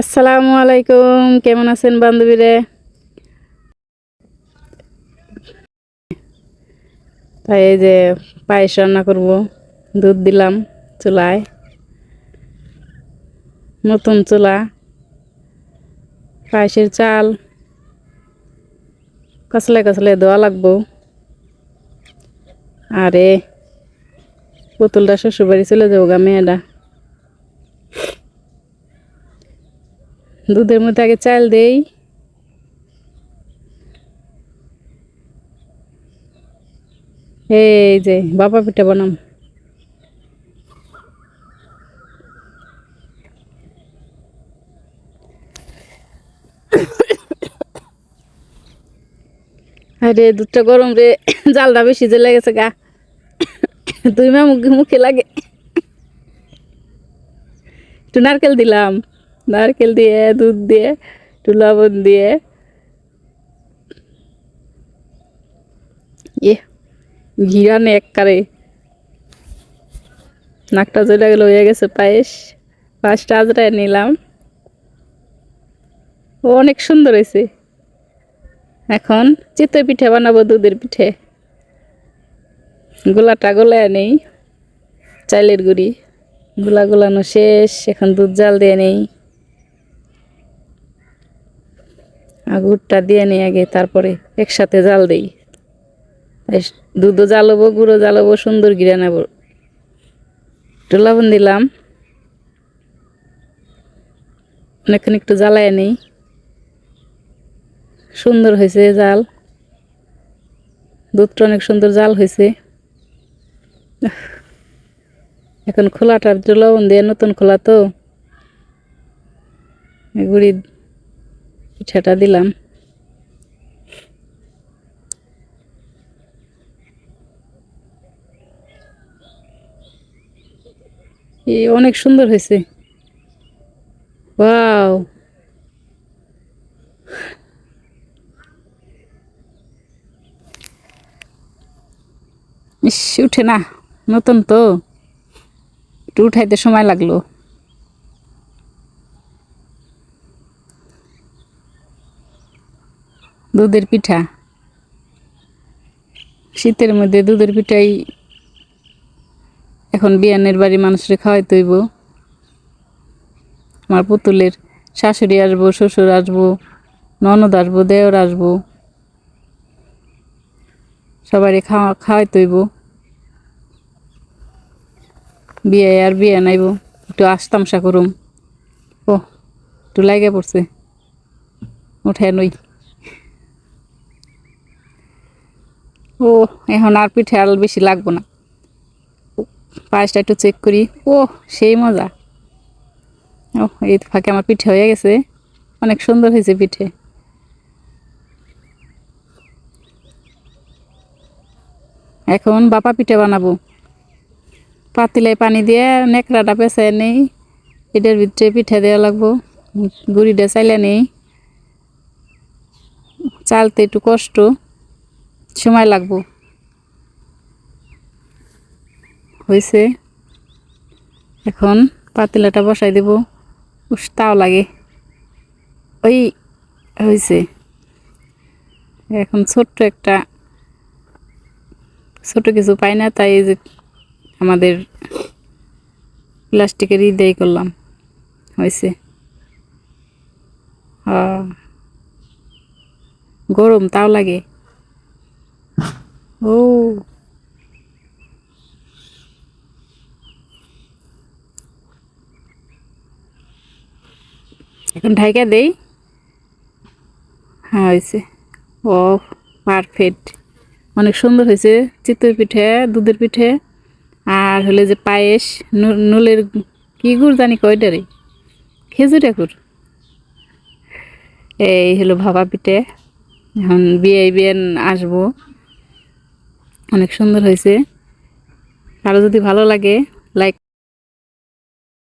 আসসালামু আলাইকুম, কেমন আছেন বান্ধবীরে? তাই এই যে পায়েস রান্না করব। দুধ দিলাম চুলায়, নতুন চুলা। পায়েসের চাল কচলে কচলে দেওয়া লাগবো। আরে পুতুলটা শ্বশুরবাড়ি চলে যাবো গা, মেয়েটা। দুধের মধ্যে আগে চাল দেই, এই যে বাবা পিঠা বানাম। আরে দুধটা গরম রে, জালটা বেশি জ্বলে গেছে গা, দুই মা মুখে মুখে লাগে। একটু নারকেল দিলাম, নারকেল দিয়ে দুধ দিয়ে একটু লবণ দিয়ে ঘিরানে এককারে নাকটা জ্বলে গেল, হয়ে গেছে পায়েস। পায়েসটা আজরায় নিলাম, ও অনেক সুন্দর হয়েছে। এখন চিতই পিঠে বানাবো, দুধের পিঠে। গোলাটা গোলায় নেই, চালের গুঁড়ি গোলানো শেষ। এখন দুধ জাল দিয়ে নেই, গুড়টা দিয়ে নেই আগে, তারপরে একসাথে জাল দেই। দুধও জ্বালাবো, গুঁড়ো জ্বালাবো, সুন্দর গিরা নেব। একটু লবণ দিলাম, অনেকক্ষণ একটু জ্বালায় নেই। সুন্দর হয়েছে জাল, দুধটা অনেক সুন্দর জাল হয়েছে। এখন খোলাটা একটু লবণ দিয়ে, নতুন খোলা তো, গুড়ি পিঠাটা দিলাম। অনেক সুন্দর হয়েছে, ওয়াও। ইস, উঠে না, নতুন তো একটু উঠাইতে সময় লাগলো। দুধের পিঠা, শীতের মধ্যে দুধের পিঠাই এখন বিয়ানের বাড়ি মানুষের খাওয়াইতে হইব। আমার পুতুলের শাশুড়ি আসবো, শ্বশুর আসবো, ননদ আসবো, দেওর আসবো, সবারই খাওয়াইতে হইব। বিয়ে আর বিয়ে নাইব, একটু আস্তামশা করুম। ও একটু লাগে পড়ছে, উঠে নই। ও এখন আর পিঠে আর বেশি লাগবো না, পায়েসটা একটু চেক করি। ও সেই মজা। ও এই ফাঁকে আমার পিঠে হয়ে গেছে, অনেক সুন্দর হয়েছে পিঠে। এখন বাপা পিঠে বানাবো। পাতিলায় পানি দিয়ে নেকড়াটা পেঁচায় নেই, এটার ভিতরে পিঠা দেওয়া লাগবো। গুড়িটা চাইলে নেই, চালতে একটু কষ্ট, সময় লাগবো। হয়েছে, এখন পাতিলাটা বসাই দেব। তাও লাগে, ওই হয়েছে। এখন ছোট কিছু পাই না, তাই যে আমাদের প্লাস্টিকের দেই করলাম, হয়েছে। গরম তাও লাগে। ও এখন ঢাইকা দেই। হ্যাঁ হয়েছে, ও পারফেক্ট, অনেক সুন্দর হয়েছে। চিতই পিঠে, দুধের পিঠে, আর হলে যে পায়েস, নুলের কি গুড় জানি কয়টারে, খেজুরের গুড়। এই হলো ভাপা পিঠে। এখন বিয়ে আসবো, অনেক সুন্দর হয়েছে। কারো যদি ভালো লাগে, লাইক